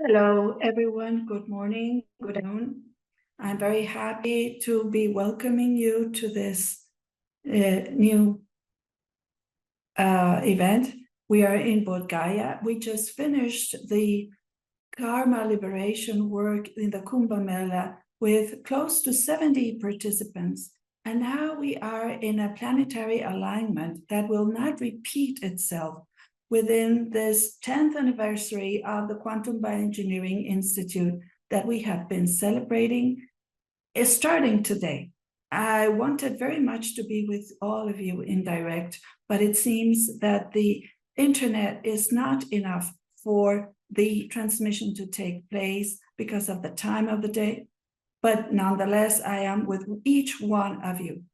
Hello, everyone. Good morning, good afternoon. I'm very happy to be welcoming you to this new event. We are in Bodhgaya. We just finished the karma liberation work in the Kumbh Mela with close to 70 participants. And now we are in a planetary alignment that will not repeat itself within this 10th anniversary of the Quantum Bioengineering Institute that we have been celebrating is starting today. I wanted very much to be with all of you in direct, but it seems that the internet is not enough for the transmission to take place because of the time of the day. But nonetheless, I am with each one of you.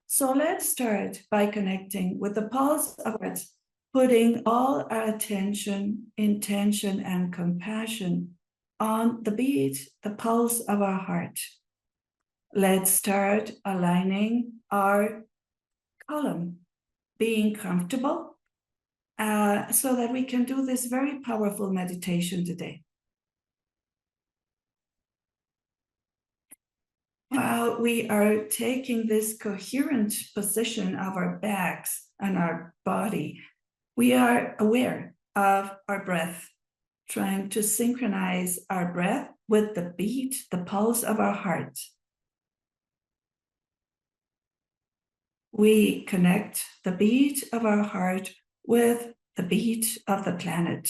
So let's start by connecting with the pulse of it, putting all our attention, intention, and compassion on the beat, the pulse of our heart. Let's start aligning our column, being comfortable, so that we can do this very powerful meditation today. While we are taking this coherent position of our backs and our body, we are aware of our breath, trying to synchronize our breath with the beat, the pulse of our heart. We connect the beat of our heart with the beat of the planet,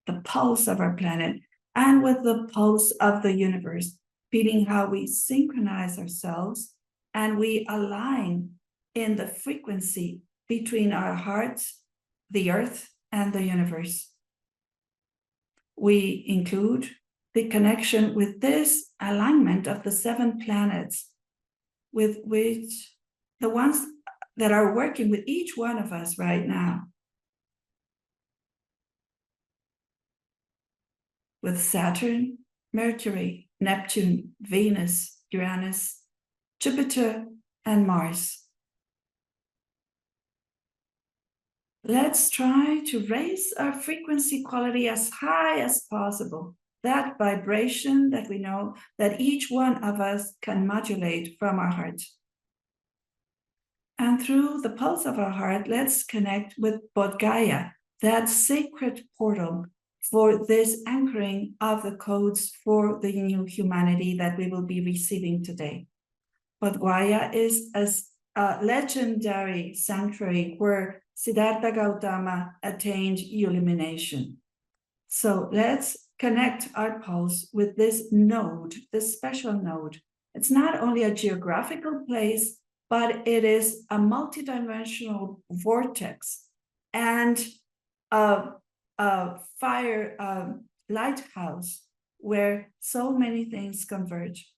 the pulse of our planet, and with the pulse of the universe, feeling how we synchronize ourselves and we align in the frequency between our hearts, the earth, and the universe. We include the connection with this alignment of the 7 planets, with which the ones that are working with each one of us right now. With Saturn, Mercury, Neptune, Venus, Uranus, Jupiter, and Mars. Let's try to raise our frequency quality as high as possible. That vibration that we know that each one of us can modulate from our heart. And through the pulse of our heart, let's connect with Bodhgaya, that sacred portal for this anchoring of the codes for the new humanity that we will be receiving today. Bodhgaya is a legendary sanctuary where Siddhartha Gautama attained illumination. So let's connect our pulse with this node, this special node. It's not only a geographical place, but it is a multidimensional vortex and a fire lighthouse where so many things converge.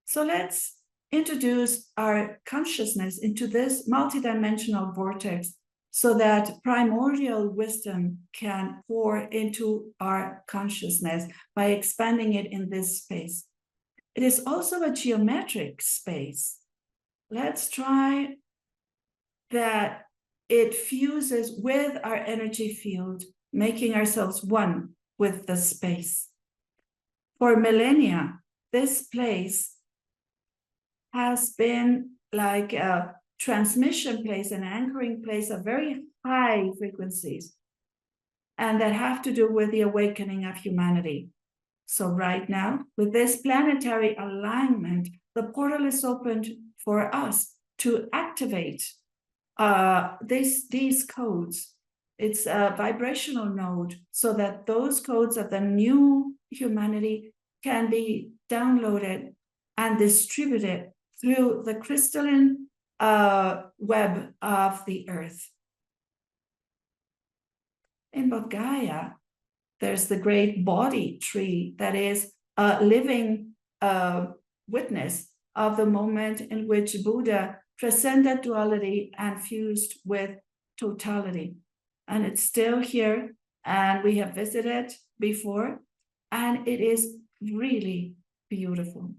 So let's introduce our consciousness into this multidimensional vortex so that primordial wisdom can pour into our consciousness by expanding it in this space. It is also a geometric space. Let's try that it fuses with our energy field, making ourselves one with the space. For millennia, this place has been like a transmission place, an anchoring place of very high frequencies, and that have to do with the awakening of humanity. So right now, with this planetary alignment, the portal is opened for us to activate these codes. It's a vibrational node so that those codes of the new humanity can be downloaded and distributed through the crystalline web of the earth. In Bodhgaya, there's the great Bodhi tree that is a living witness of the moment in which Buddha transcended duality and fused with totality. And it's still here, and we have visited before, and it is really beautiful.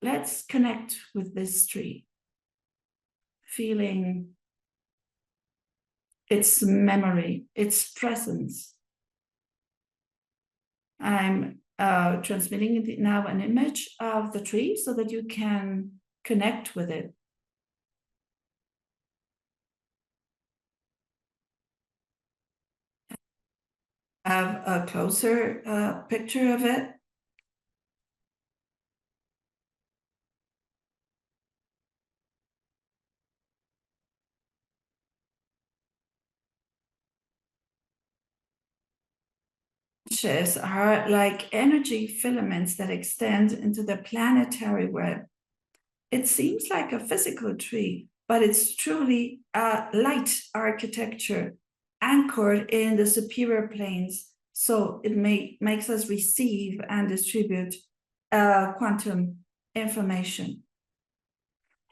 Let's connect with this tree, feeling its memory, its presence, I'm transmitting now an image of the tree so that you can connect with it. Have a closer picture of it. Are like energy filaments that extend into the planetary web. It seems like a physical tree, but it's truly a light architecture anchored in the superior planes. So it makes us receive and distribute quantum information.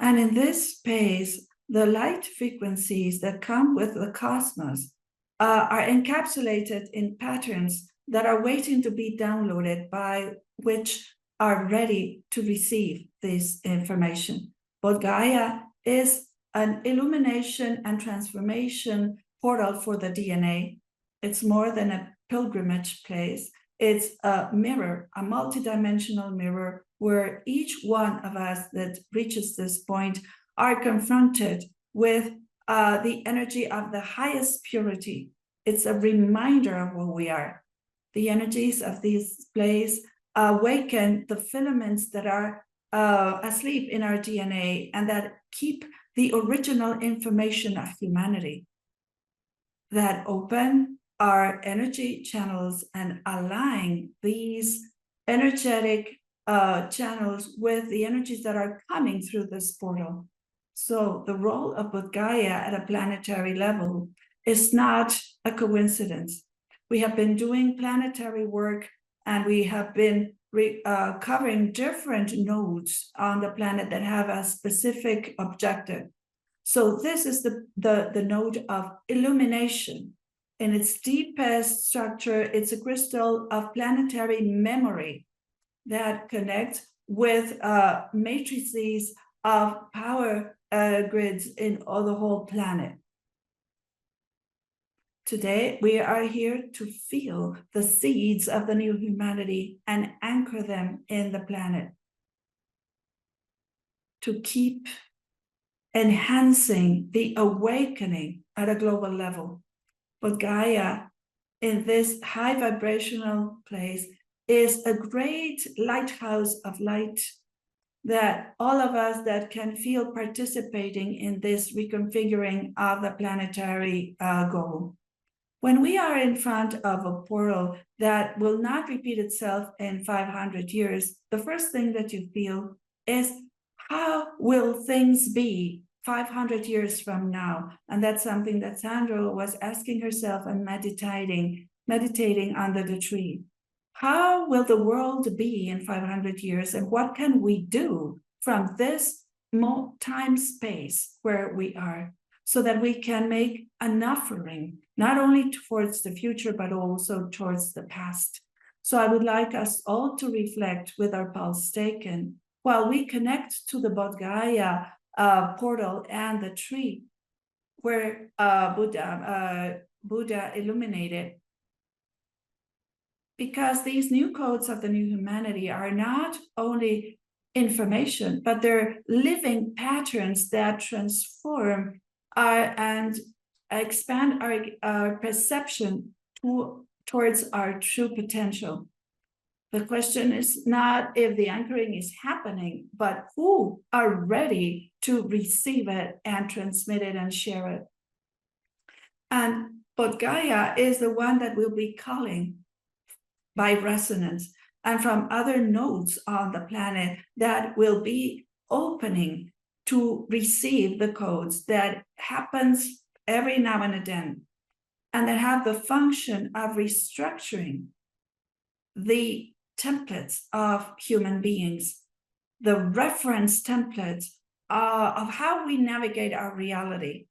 And in this space, the light frequencies that come with the cosmos are encapsulated in patterns that are waiting to be downloaded, by which are ready to receive this information. Bodhgaya is an illumination and transformation portal for the DNA. It's more than a pilgrimage place. It's a mirror, a multidimensional mirror, where each one of us that reaches this point are confronted with the energy of the highest purity. It's a reminder of who we are. The energies of these plays awaken the filaments that are asleep in our DNA and that keep the original information of humanity, that open our energy channels and align these energetic channels with the energies that are coming through this portal. So the role of Bodhgaya at a planetary level is not a coincidence. We have been doing planetary work, and we have been covering different nodes on the planet that have a specific objective. So this is the node of illumination. In its deepest structure, it's a crystal of planetary memory that connects with matrices of power grids in all the whole planet. Today, we are here to feel the seeds of the new humanity and anchor them in the planet, to keep enhancing the awakening at a global level. But Gaia, in this high vibrational place, is a great lighthouse of light that all of us that can feel participating in this reconfiguring of the planetary goal. When we are in front of a portal that will not repeat itself in 500 years, the first thing that you feel is, how will things be 500 years from now? And that's something that Sandra was asking herself and meditating under the tree. How will the world be in 500 years? And what can we do from this time space where we are, so that we can make an offering, not only towards the future, but also towards the past? So I would like us all to reflect with our pulse taken, while we connect to the Bodhgaya portal and the tree where Buddha illuminated. Because these new codes of the new humanity are not only information, but they're living patterns that transform and expand our perception towards our true potential. The question is not if the anchoring is happening, but who are ready to receive it and transmit it and share it. And Bodhgaya is the one that will be calling by resonance, and from other nodes on the planet that will be opening to receive the codes that happens every now and then, and that have the function of restructuring the templates of human beings, the reference templates of how we navigate our reality.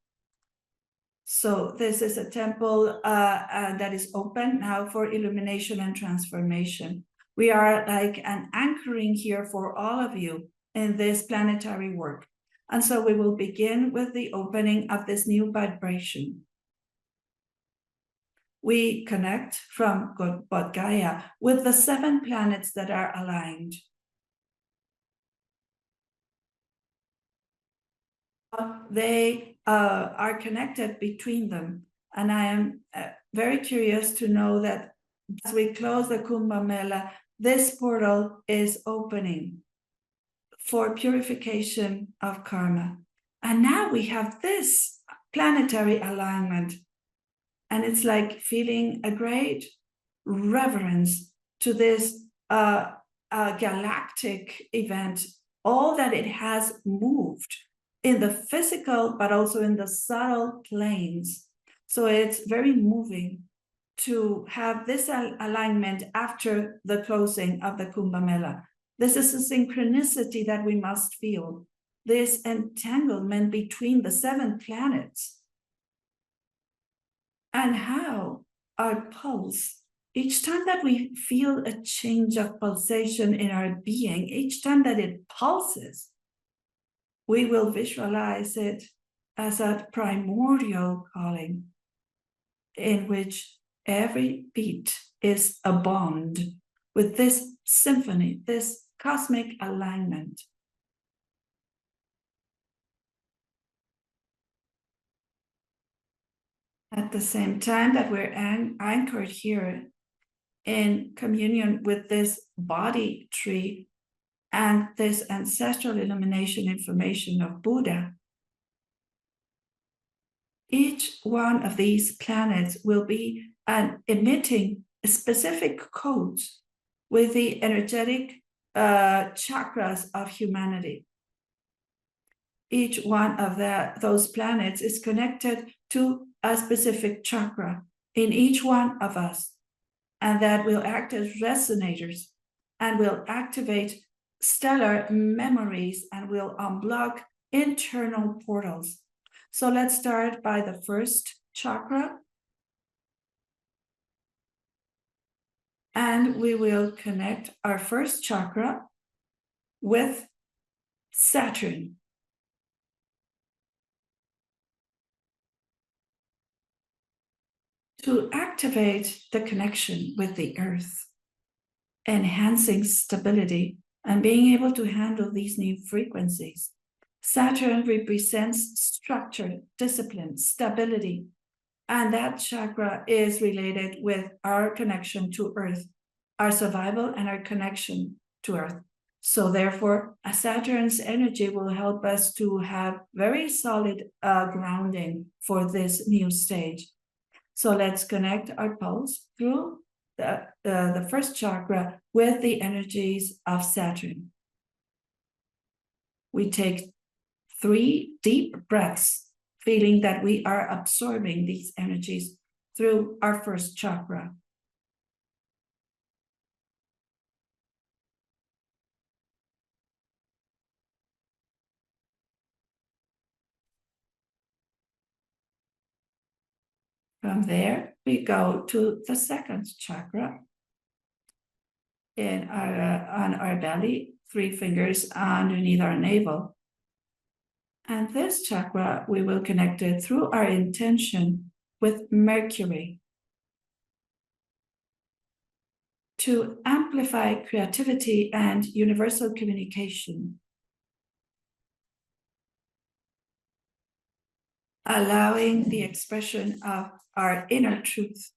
So this is a temple that is open now for illumination and transformation. We are like an anchoring here for all of you in this planetary work. And so we will begin with the opening of this new vibration. we connect from Bodhgaya with the 7 planets that are aligned. They are connected between them. And I am very curious to know that as we close the Kumbh Mela, this portal is opening for purification of karma. And now we have this planetary alignment. And it's like feeling a great reverence to this galactic event, all that it has moved in the physical, but also in the subtle planes. So it's very moving to have this alignment after the closing of the Kumbh Mela. This is a synchronicity that we must feel, this entanglement between the 7 planets. And how our pulse, each time that we feel a change of pulsation in our being, each time that it pulses, we will visualize it as a primordial calling in which every beat is a bond with this symphony, this cosmic alignment. At the same time that we're anchored here in communion with this body tree and this ancestral illumination information of Buddha, each one of these planets will be emitting specific codes with the energetic chakras of humanity. Each one of those planets is connected to a specific chakra in each one of us, and that will act as resonators and will activate stellar memories and will unblock internal portals. So let's start by the first chakra. And we will connect our first chakra with Saturn. To activate the connection with the earth, enhancing stability and being able to handle these new frequencies. Saturn represents structure, discipline, stability, and that chakra is related with our connection to earth, our survival and our connection to earth. So therefore, Saturn's energy will help us to have very solid grounding for this new stage. So let's connect our pulse through the first chakra with the energies of Saturn. We take 3 deep breaths, feeling that we are absorbing these energies through our first chakra. From there, we go to the second chakra in on our belly, 3 fingers underneath our navel. And this chakra, we will connect it through our intention with Mercury to amplify creativity and universal communication, allowing the expression of our inner truth.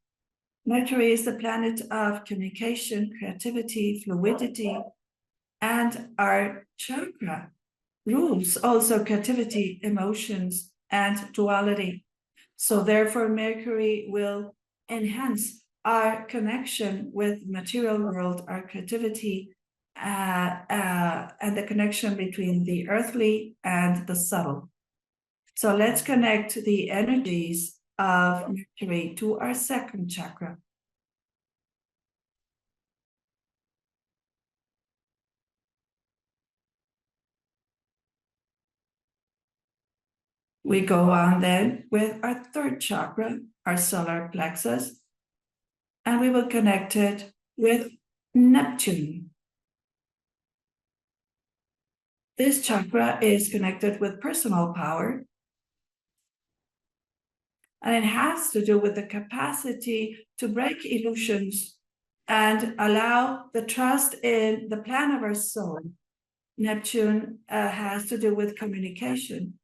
Mercury is the planet of communication, creativity, fluidity, and our chakra rules also creativity, emotions, and duality. So therefore, Mercury will enhance our connection with material world, our creativity, and the connection between the earthly and the subtle. So let's connect the energies of Mercury to our second chakra. We go on then with our third chakra, our solar plexus, and we will connect it with Neptune. This chakra is connected with personal power, And it has to do with the capacity to break illusions and allow the trust in the plan of our soul. Neptune has to do with communication.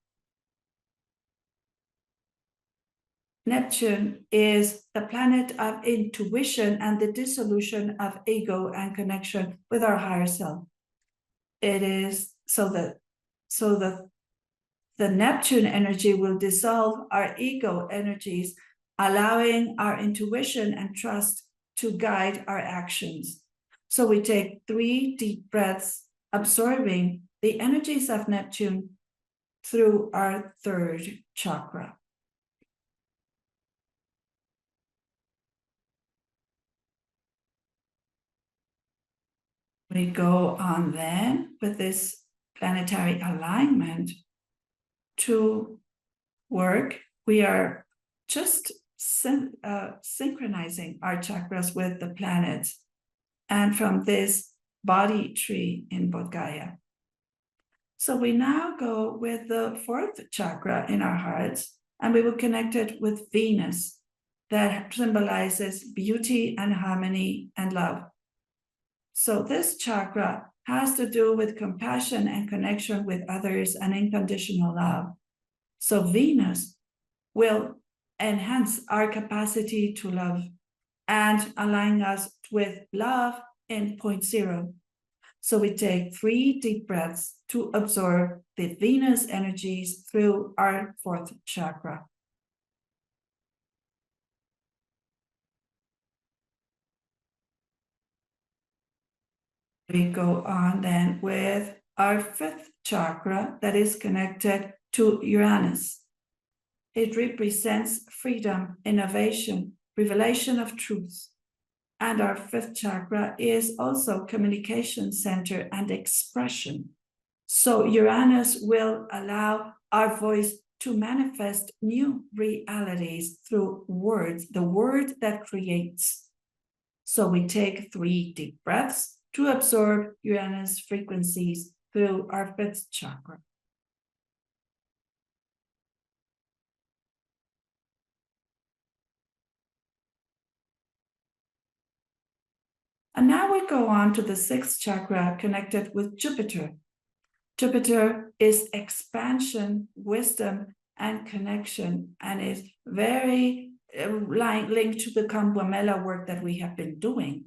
Neptune is the planet of intuition and the dissolution of ego and connection with our higher self. It is so that the Neptune energy will dissolve our ego energies, allowing our intuition and trust to guide our actions. So we take 3 deep breaths, absorbing the energies of Neptune through our 3rd chakra. We go on then with this planetary alignment to work. We are just synchronizing our chakras with the planets and from this body tree in Bodhgaya. So we now go with the 4th chakra in our hearts, and we will connect it with Venus, that symbolizes beauty and harmony and love. So this chakra has to do with compassion and connection with others and unconditional love. So Venus will enhance our capacity to love and align us with love in point 0. So we take 3 deep breaths to absorb the Venus energies through our 4th chakra. We go on then with our 5th chakra that is connected to Uranus. It represents freedom, innovation, revelation of truth. And our 5th chakra is also communication center and expression. So Uranus will allow our voice to manifest new realities through words, the word that creates. So we take 3 deep breaths to absorb Uranus frequencies through our 5th chakra. And now we go on to the 6th chakra connected with Jupiter. Jupiter is expansion, wisdom, and connection, and is very linked to the Kumbh work that we have been doing.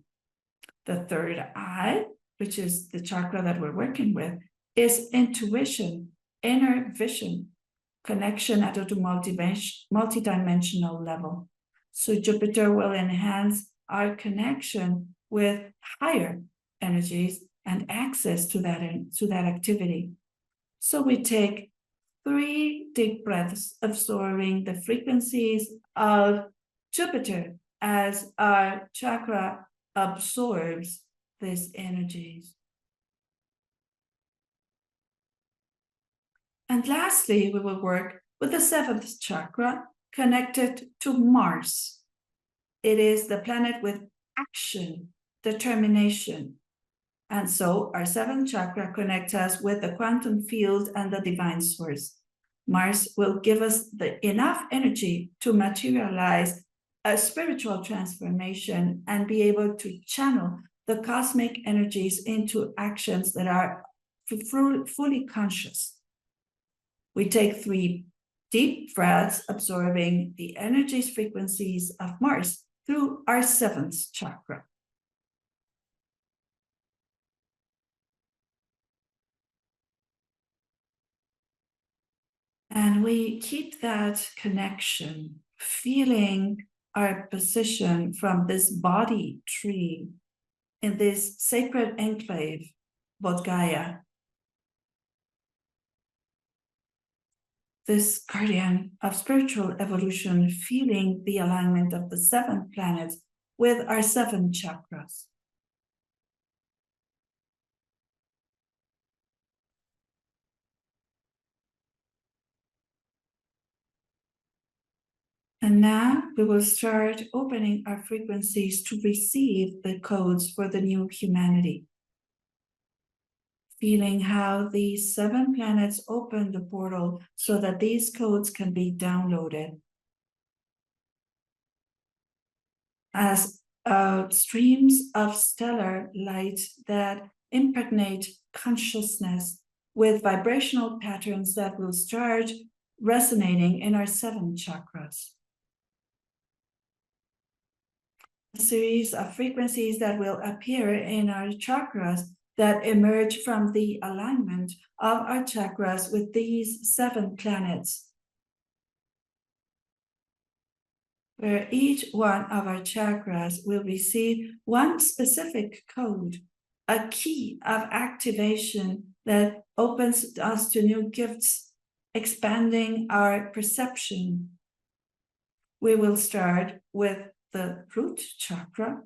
The 3rd eye, which is the chakra that we're working with, is intuition, inner vision, connection at a multidimensional level. So Jupiter will enhance our connection with higher energies and access to that activity. So we take 3 deep breaths, absorbing the frequencies of Jupiter as our chakra absorbs these energies. And lastly, we will work with the 7th chakra connected to Mars. It is the planet with action, determination. And so our 7th chakra connects us with the quantum field and the divine source. Mars will give us enough energy to materialize a spiritual transformation and be able to channel the cosmic energies into actions that are fully conscious. We take 3 deep breaths, absorbing the energies frequencies of Mars through our 7th chakra. And we keep that connection, feeling our position from this body tree in this sacred enclave, Bodhgaya. This guardian of spiritual evolution, feeling the alignment of the 7 planets with our 7 chakras. And now we will start opening our frequencies to receive the codes for the new humanity. Feeling how these 7 planets open the portal so that these codes can be downloaded. as streams of stellar light that impregnate consciousness with vibrational patterns that will start resonating in our 7 chakras. A series of frequencies that will appear in our chakras that emerge from the alignment of our chakras with these 7 planets, where each one of our chakras will receive one specific code, a key of activation that opens us to new gifts, expanding our perception. We will start with the root chakra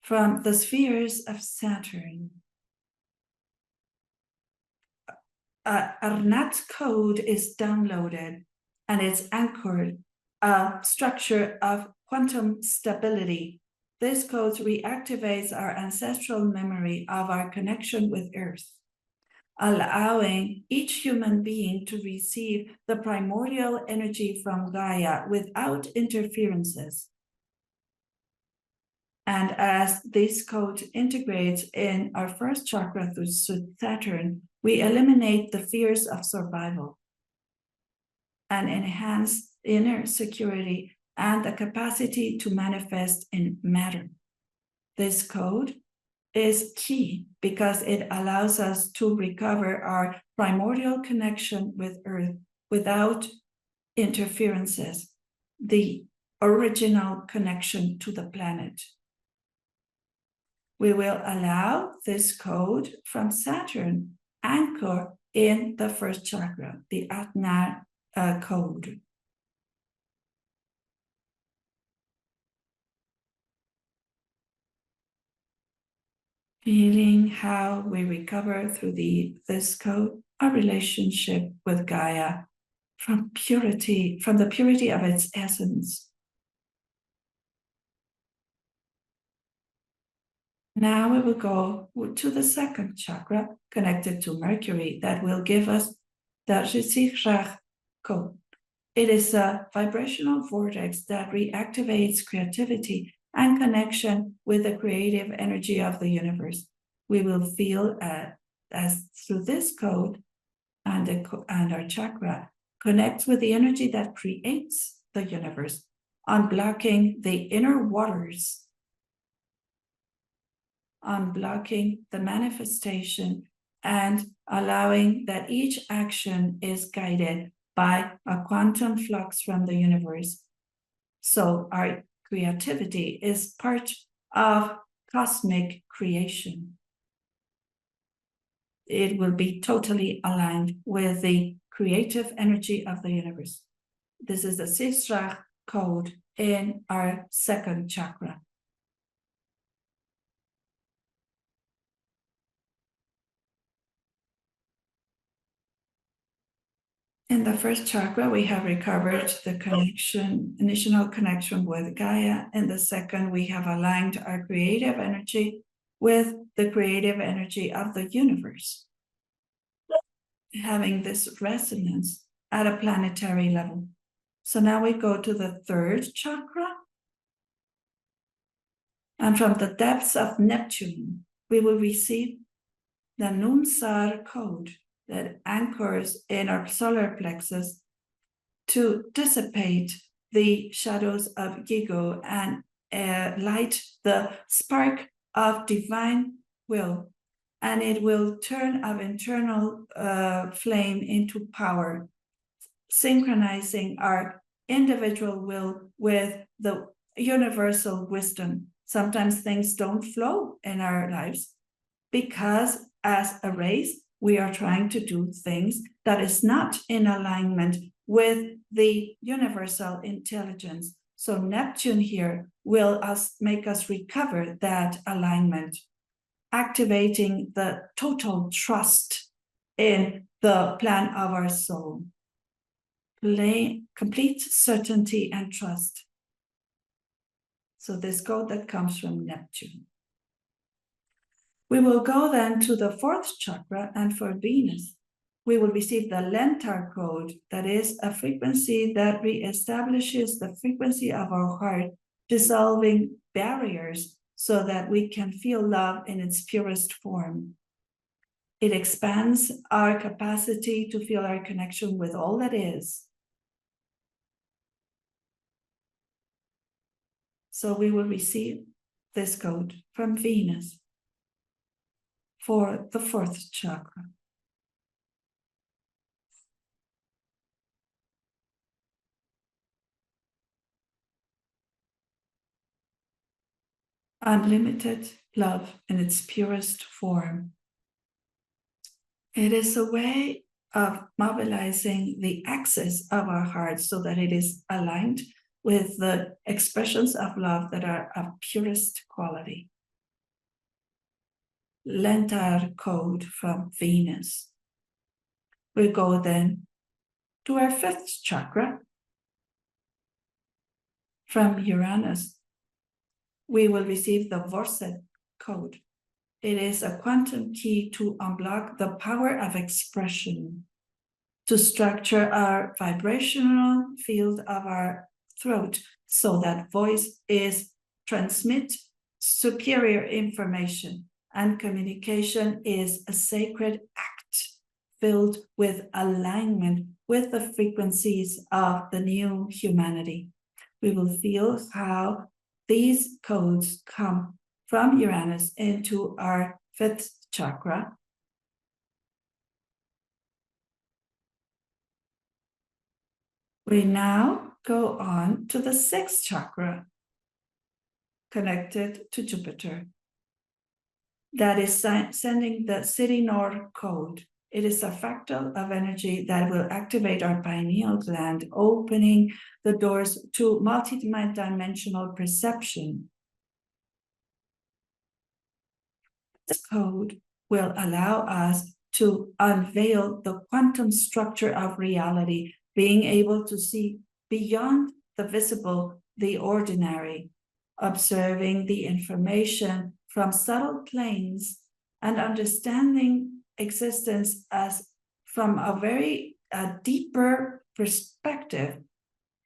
from the spheres of Saturn. A NAT code is downloaded, and it's anchored a structure of quantum stability. This code reactivates our ancestral memory of our connection with Earth, allowing each human being to receive the primordial energy from Gaia without interferences. And as this code integrates in our first chakra through Saturn, we eliminate the fears of survival and enhance inner security and the capacity to manifest in matter. This code is key because it allows us to recover our primordial connection with Earth without interferences, the original connection to the planet. We will allow this code from Saturn anchor in the first chakra, the Ajna code. Feeling how we recover through this code our relationship with Gaia from the purity of its essence. Now we will go to the second chakra connected to Mercury that will give us the Rishikshak code. It is a vibrational vortex that reactivates creativity and connection with the creative energy of the universe. We will feel as through this code and our chakra connects with the energy that creates the universe, unblocking the inner waters, unblocking the manifestation, and allowing that each action is guided by a quantum flux from the universe. So our creativity is part of cosmic creation. It will be totally aligned with the creative energy of the universe. This is the Sisrach code in our second chakra. In the first chakra, we have recovered the initial connection with Gaia. In the second, we have aligned our creative energy with the creative energy of the universe, having this resonance at a planetary level. So now we go to the third chakra. And from the depths of Neptune, we will receive the Numsar code that anchors in our solar plexus to dissipate the shadows of Gigo and light the spark of divine will. And it will turn our internal flame into power, synchronizing our individual will with the universal wisdom. Sometimes things don't flow in our lives because as a race, we are trying to do things that is not in alignment with the universal intelligence. So Neptune here will make us recover that alignment, activating the total trust in the plan of our soul. Complete certainty and trust. So this code that comes from Neptune. We will go then to the fourth chakra, and for Venus, we will receive the Lentar code, that is a frequency that reestablishes the frequency of our heart dissolving barriers so that we can feel love in its purest form. It expands our capacity to feel our connection with all that is. So we will receive this code from Venus for the 4th chakra. Unlimited love in its purest form. It is a way of mobilizing the axis of our heart so that it is aligned with the expressions of love that are of purest quality. Lentar code from Venus. We go then to our 5th chakra from Uranus. We will receive the Vorset code. It is a quantum key to unblock the power of expression, to structure our vibrational field of our throat so that voice is transmit superior information and communication is a sacred act filled with alignment with the frequencies of the new humanity. We will feel how these codes come from Uranus into our 5th chakra. We now go on to the 6th chakra, connected to Jupiter. That is sending the Siddhi Nor code. It is a fractal of energy that will activate our pineal gland, opening the doors to multi-dimensional perception. This code will allow us to unveil the quantum structure of reality, being able to see beyond the visible, the ordinary, observing the information from subtle planes and understanding existence as from a very deeper perspective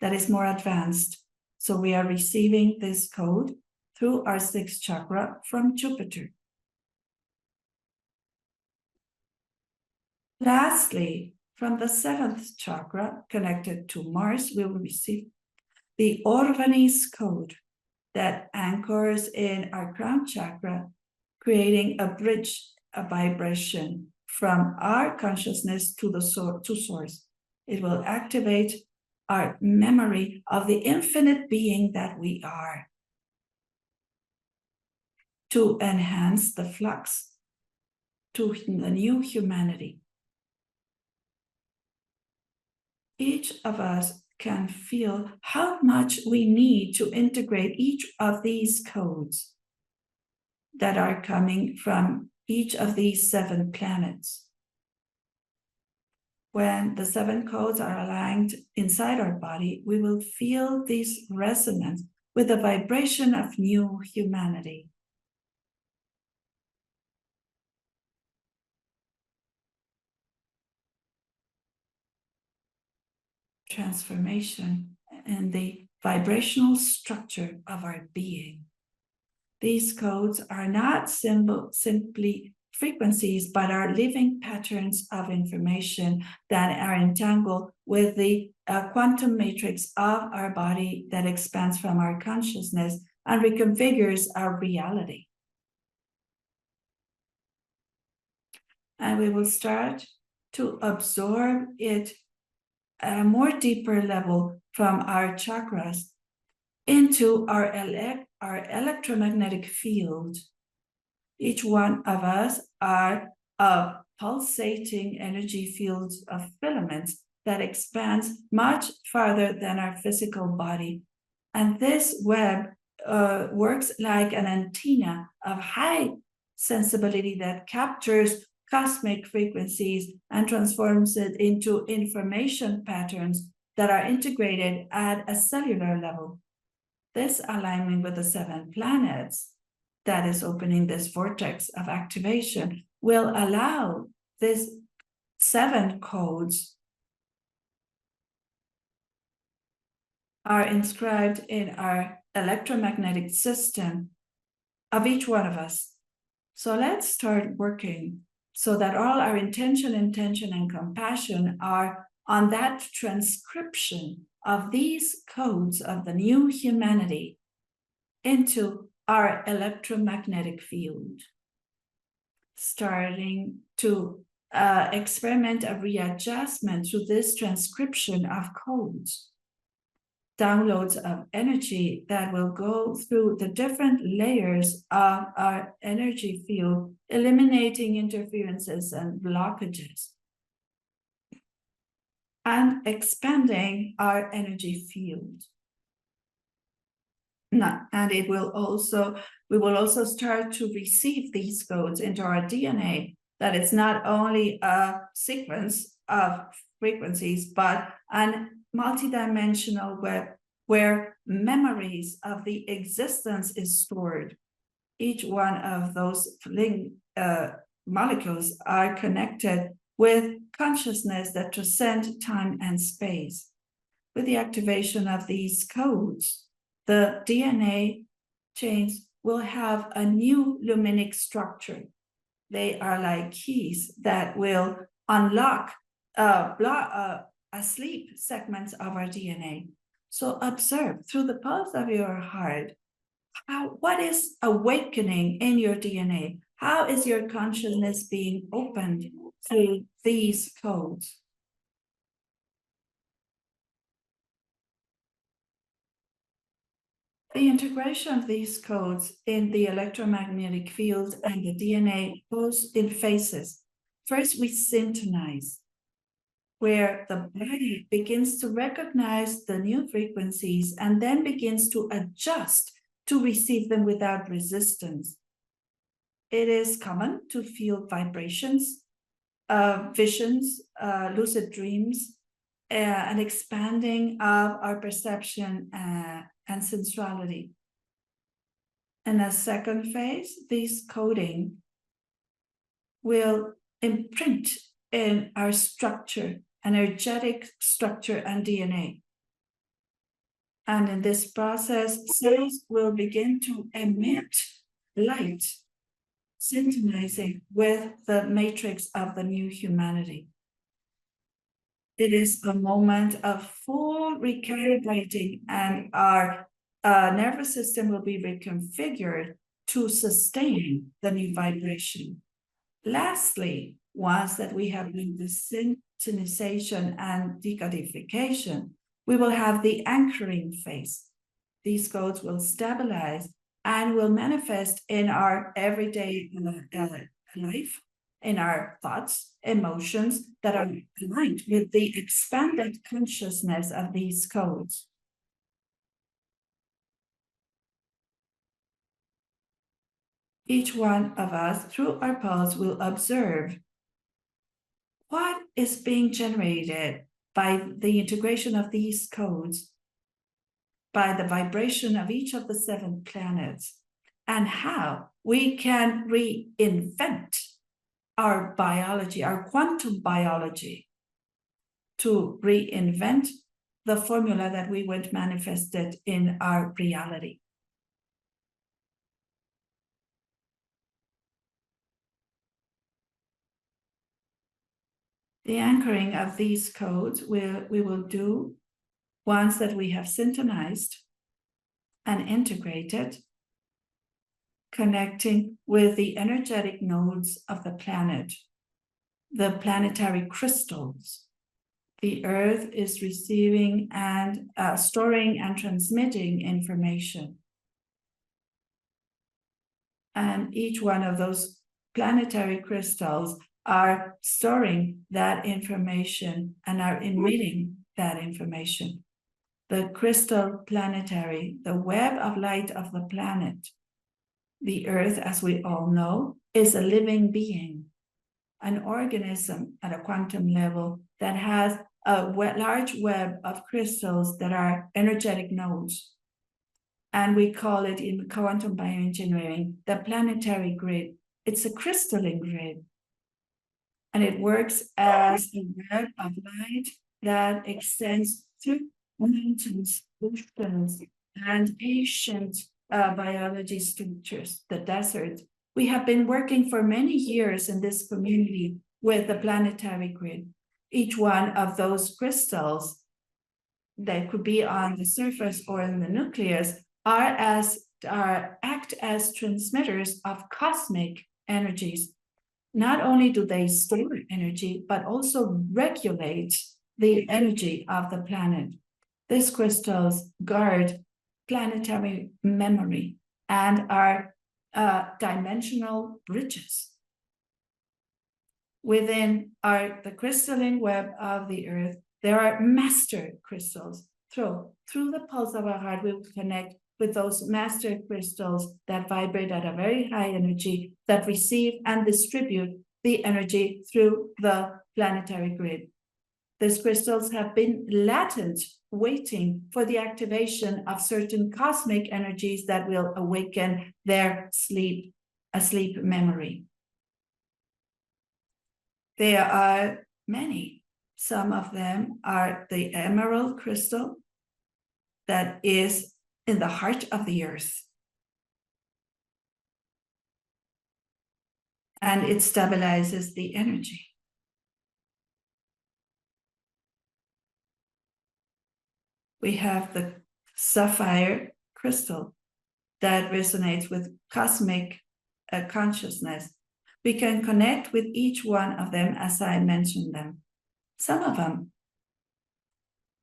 that is more advanced. So we are receiving this code through our 6th chakra from Jupiter. Lastly, from the 7th chakra connected to Mars, we will receive the Orvanis code that anchors in our crown chakra, creating a bridge, a vibration from our consciousness to the source. It will activate our memory of the infinite being that we are to enhance the flux to the new humanity. Each of us can feel how much we need to integrate each of these codes that are coming from each of these 7 planets. When the 7 codes are aligned inside our body, we will feel this resonance with the vibration of new humanity. Transformation in the vibrational structure of our being. These codes are not simply frequencies, but are living patterns of information that are entangled with the quantum matrix of our body that expands from our consciousness and reconfigures our reality. And we will start to absorb it at a more deeper level from our chakras into our electromagnetic field. Each one of us are a pulsating energy field of filaments that expands much farther than our physical body. And this web works like an antenna of high sensibility that captures cosmic frequencies and transforms it into information patterns that are integrated at a cellular level. This alignment with the 7 planets that is opening this vortex of activation will allow these 7 codes are inscribed in our electromagnetic system of each one of us. So let's start working so that all our intention, and compassion are on that transcription of these codes of the new humanity into our electromagnetic field, starting to experiment a readjustment through this transcription of codes, downloads of energy that will go through the different layers of our energy field, eliminating interferences and blockages, and expanding our energy field. And we will also start to receive these codes into our DNA, that it's not only a sequence of frequencies, but a multidimensional web where memories of the existence is stored. Each one of those molecules are connected with consciousness that transcend time and space. With the activation of these codes, the DNA chains will have a new luminic structure. They are like keys that will unlock asleep segments of our DNA. So observe through the pulse of your heart, what is awakening in your DNA? How is your consciousness being opened through these codes? The integration of these codes in the electromagnetic field and the DNA goes in phases. First, we syntonize, where the body begins to recognize the new frequencies and then begins to adjust to receive them without resistance. It is common to feel vibrations, visions, lucid dreams, an expanding of our perception and sensuality. In a second phase, this coding will imprint in our structure, energetic structure and DNA. And in this process, cells will begin to emit light, synchronizing with the matrix of the new humanity. It is a moment of full recalibrating, and our nervous system will be reconfigured to sustain the new vibration. Lastly, once that we have done the synchronization and decodification, we will have the anchoring phase. These codes will stabilize and will manifest in our everyday life, in our thoughts, emotions that are aligned with the expanded consciousness of these codes. Each one of us, through our pulse, will observe what is being generated by the integration of these codes, by the vibration of each of the 7 planets, and how we can reinvent our biology, our quantum biology, to reinvent the formula that we want manifested in our reality. The anchoring of these codes we will do once that we have synchronized and integrated, connecting with the energetic nodes of the planet, the planetary crystals. The Earth is receiving and storing and transmitting information. And each one of those planetary crystals are storing that information and are emitting that information. The crystal planetary, the web of light of the planet, the Earth, as we all know, is a living being, an organism at a quantum level that has a large web of crystals that are energetic nodes. And we call it in quantum bioengineering the planetary grid. It's a crystalline grid. And it works as a web of light that extends through mountains, oceans, and ancient biology structures, the desert. We have been working for many years in this community with the planetary grid. Each one of those crystals that could be on the surface or in the nucleus act as transmitters of cosmic energies. Not only do they store energy, but also regulate the energy of the planet. These crystals guard planetary memory and are dimensional bridges. Within the crystalline web of the earth, there are master crystals. Through the pulse of our heart, we will connect with those master crystals that vibrate at a very high energy, that receive and distribute the energy through the planetary grid. These crystals have been latent, waiting for the activation of certain cosmic energies that will awaken their sleep memory. There are many. Some of them are the emerald crystal that is in the heart of the earth. And it stabilizes the energy. We have the sapphire crystal that resonates with cosmic consciousness. We can connect with each one of them as I mentioned them. Some of them,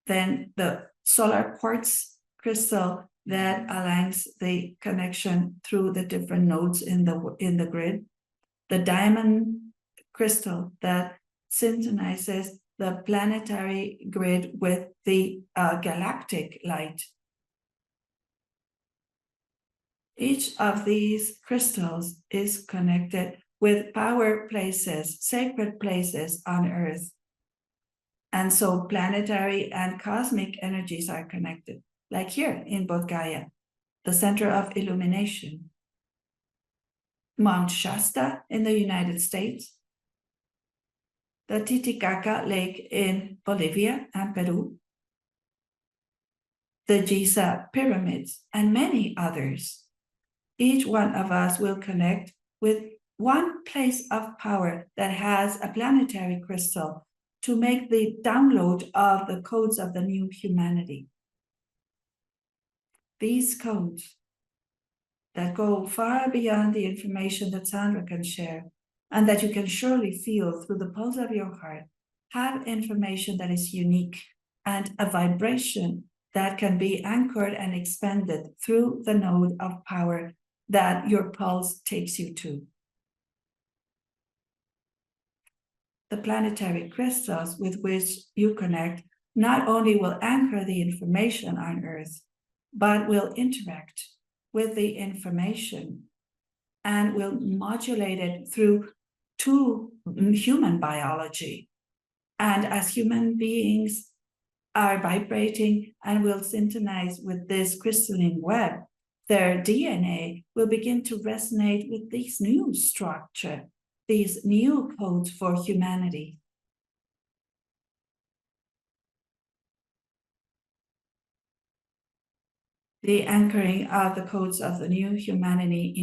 then the solar quartz crystal that aligns the connection through the different nodes in the grid, the diamond crystal that synchronizes the planetary grid with the galactic light. Each of these crystals is connected with power places, sacred places on Earth. And so planetary and cosmic energies are connected, like here in Bodhgaya, the center of illumination. Mount Shasta in the United States, the Titicaca Lake in Bolivia and Peru, the Giza pyramids, and many others. Each one of us will connect with one place of power that has a planetary crystal to make the download of the codes of the new humanity. These codes that go far beyond the information that Sandra can share and that you can surely feel through the pulse of your heart have information that is unique and a vibration that can be anchored and expanded through the node of power that your pulse takes you to. The planetary crystals with which you connect not only will anchor the information on Earth, but will interact with the information and will modulate it through to human biology. And as human beings are vibrating and will synchronize with this crystalline web, their DNA will begin to resonate with this new structure, these new codes for humanity. The anchoring of the codes of the new humanity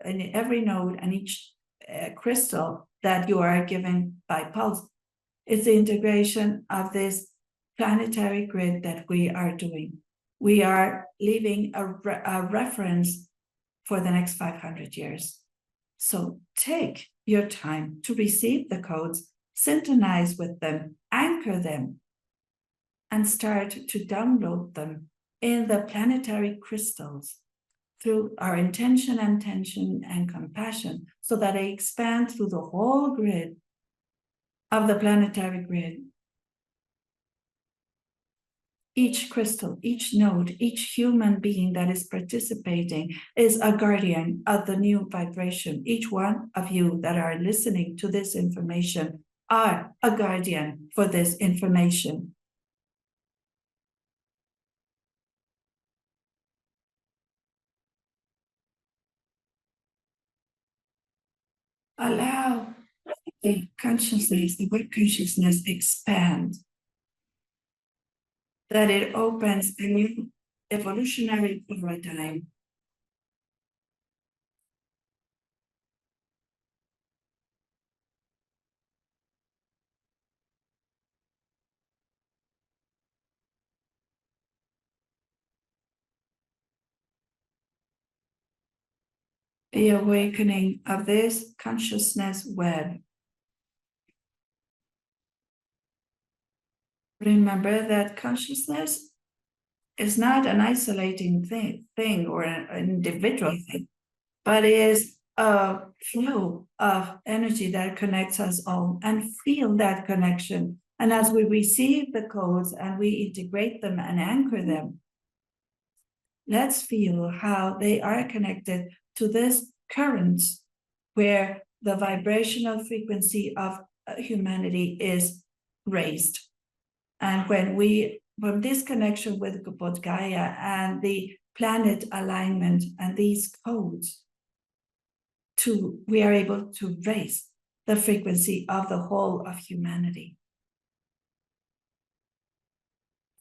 in every node and each crystal that you are given by pulse is the integration of this planetary grid that we are doing. We are leaving a reference for the next 500 years. So take your time to receive the codes, synchronize with them, anchor them, and start to download them in the planetary crystals through our intention and tension and compassion, so that they expand through the whole grid of the planetary grid. Each crystal, each node, each human being that is participating is a guardian of the new vibration. Each one of you that are listening to this information are a guardian for this information. Allow the consciousness, the word consciousness expand, that it opens a new evolutionary paradigm. The awakening of this consciousness web. Remember that consciousness is not an isolating thing or an individual thing, but is a flow of energy that connects us all, and feel that connection. And as we receive the codes and we integrate them and anchor them, let's feel how they are connected to this current where the vibrational frequency of humanity is raised. And when this connection with Bodhgaya and the planet alignment and these codes, we are able to raise the frequency of the whole of humanity.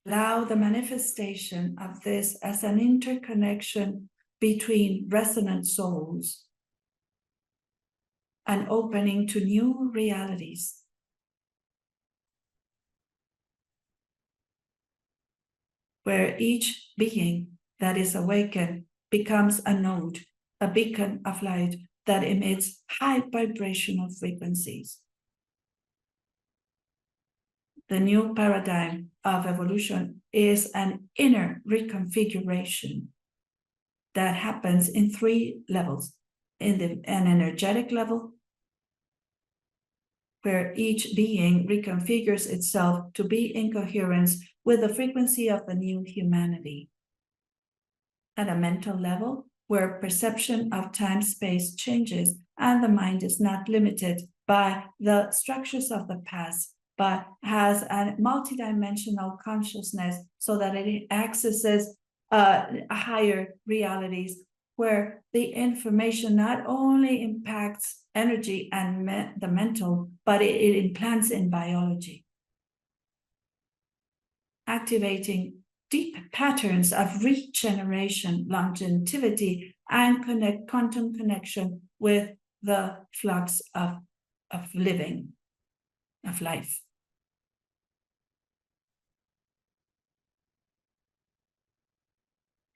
Allow the manifestation of this as an interconnection between resonant souls, an opening to new realities. Where each being that is awakened becomes a node, a beacon of light that emits high vibrational frequencies. The new paradigm of evolution is an inner reconfiguration that happens in 3 levels. In an energetic level, where each being reconfigures itself to be in coherence with the frequency of the new humanity. At a mental level, where perception of time-space changes and the mind is not limited by the structures of the past, but has a multidimensional consciousness so that it accesses higher realities, where the information not only impacts energy and the mental, but it implants in biology, activating deep patterns of regeneration, longevity, and quantum connection with the flux of living, of life.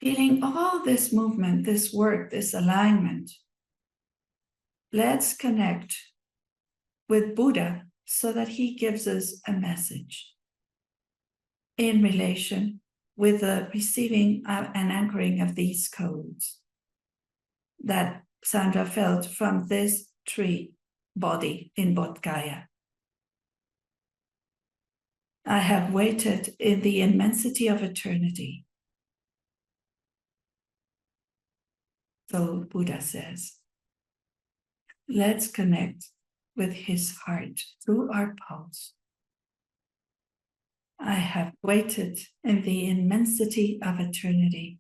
Feeling all this movement, this work, this alignment, let's connect with Buddha so that he gives us a message in relation with the receiving and anchoring of these codes that Sandra felt from this tree body in Bodhgaya. I have waited in the immensity of eternity. So Buddha says, let's connect with his heart through our pulse. I have waited in the immensity of eternity.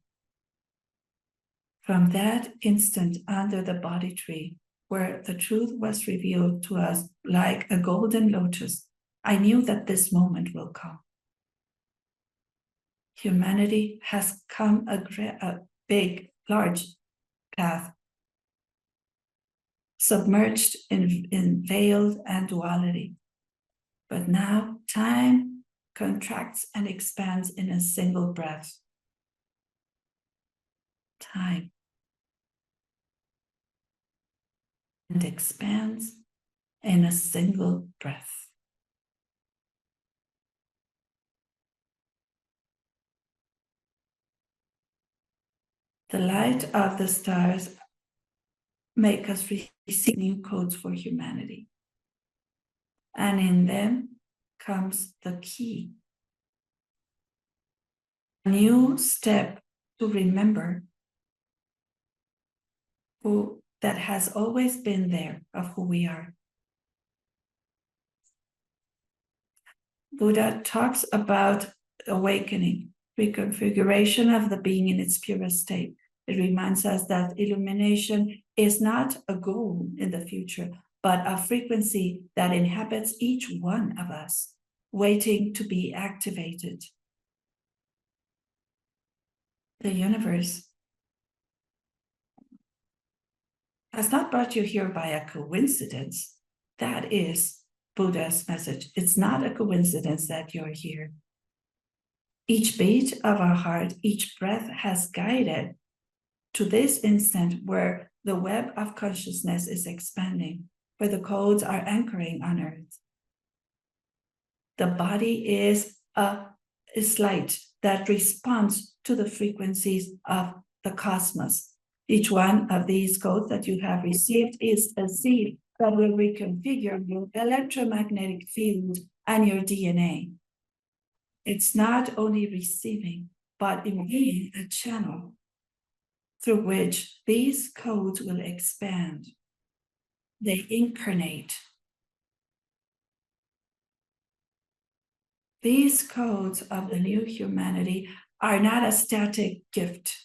From that instant under the Bodhi tree, where the truth was revealed to us like a golden lotus, I knew that this moment will come. Humanity has come a big, large path, submerged in veiled and duality. But now time contracts and expands in a single breath. Time and expands in a single breath. The light of the stars make us receive new codes for humanity. And in them comes the key. A new step to remember who that has always been there of who we are. Buddha talks about awakening, reconfiguration of the being in its purest state. It reminds us that illumination is not a goal in the future, but a frequency that inhabits each one of us, waiting to be activated. The universe has not brought you here by a coincidence. That is Buddha's message. It's not a coincidence that you're here. Each beat of our heart, each breath has guided to this instant where the web of consciousness is expanding, where the codes are anchoring on earth. The body is a light that responds to the frequencies of the cosmos. Each one of these codes that you have received is a seed that will reconfigure your electromagnetic field and your DNA. It's not only receiving, but in being a channel through which these codes will expand. They incarnate. These codes of the new humanity are not a static gift.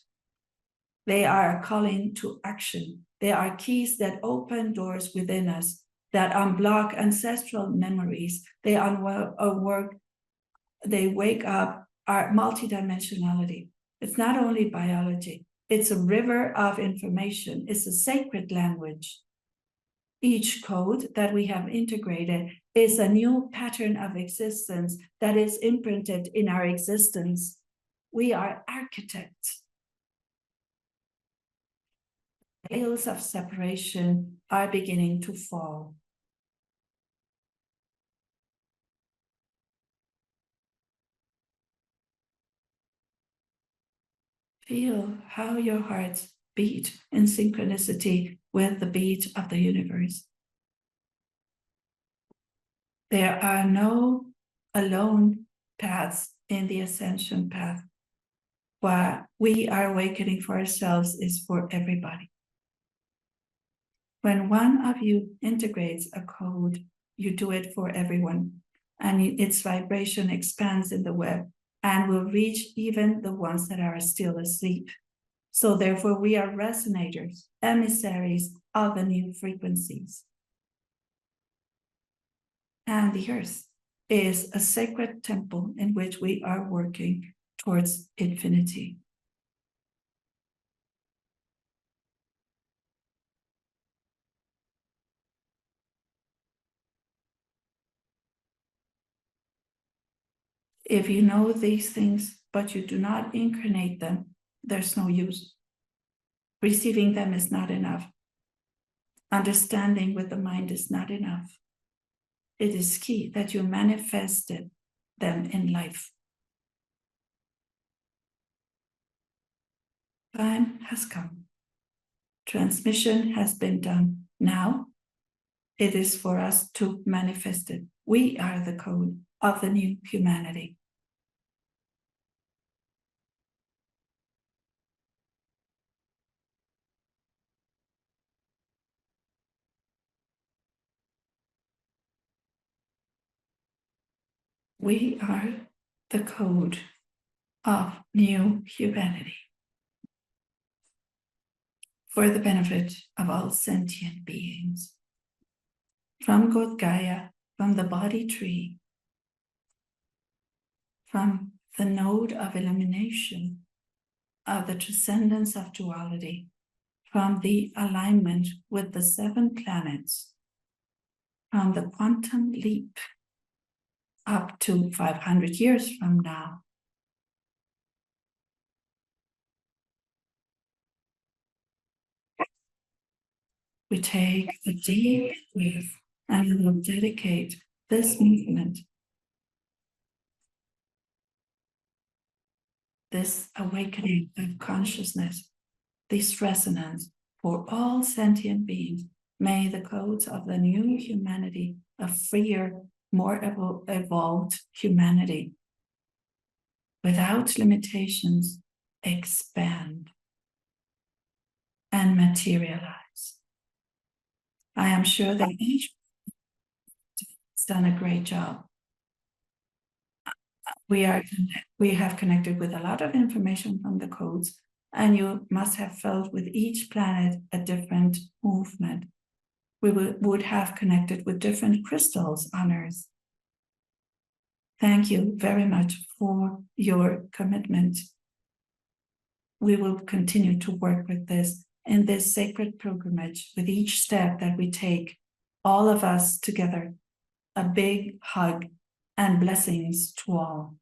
They are a calling to action. They are keys that open doors within us, that unblock ancestral memories. They wake up our multidimensionality. It's not only biology. It's a river of information. It's a sacred language. Each code that we have integrated is a new pattern of existence that is imprinted in our existence. We are architects. Veils of separation are beginning to fall. Feel how your hearts beat in synchronicity with the beat of the universe. There are no alone paths in the ascension path. What we are awakening for ourselves is for everybody. When one of you integrates a code, you do it for everyone, and its vibration expands in the web and will reach even the ones that are still asleep. So therefore, we are resonators, emissaries of the new frequencies. And the earth is a sacred temple in which we are working towards infinity. If you know these things, but you do not incarnate them, there's no use. Receiving them is not enough. Understanding with the mind is not enough. It is key that you manifested them in life. Time has come. Transmission has been done. Now it is for us to manifest it. We are the code of the new humanity. We are the code of new humanity for the benefit of all sentient beings. From Bodhgaya, from the body tree, from the node of illumination, of the transcendence of duality, from the alignment with the 7 planets, from the quantum leap up to 500 years from now. We take a deep breath and we will dedicate this movement, this awakening of consciousness, this resonance for all sentient beings. May the codes of the new humanity, a freer, more evolved humanity, without limitations, expand and materialize. I am sure that each has done a great job. We have connected with a lot of information from the codes, and you must have felt with each planet a different movement. We would have connected with different crystals on Earth. Thank you very much for your commitment we will continue to work with this in this sacred pilgrimage. With each step that we take, all of us together, a big hug and blessings to all.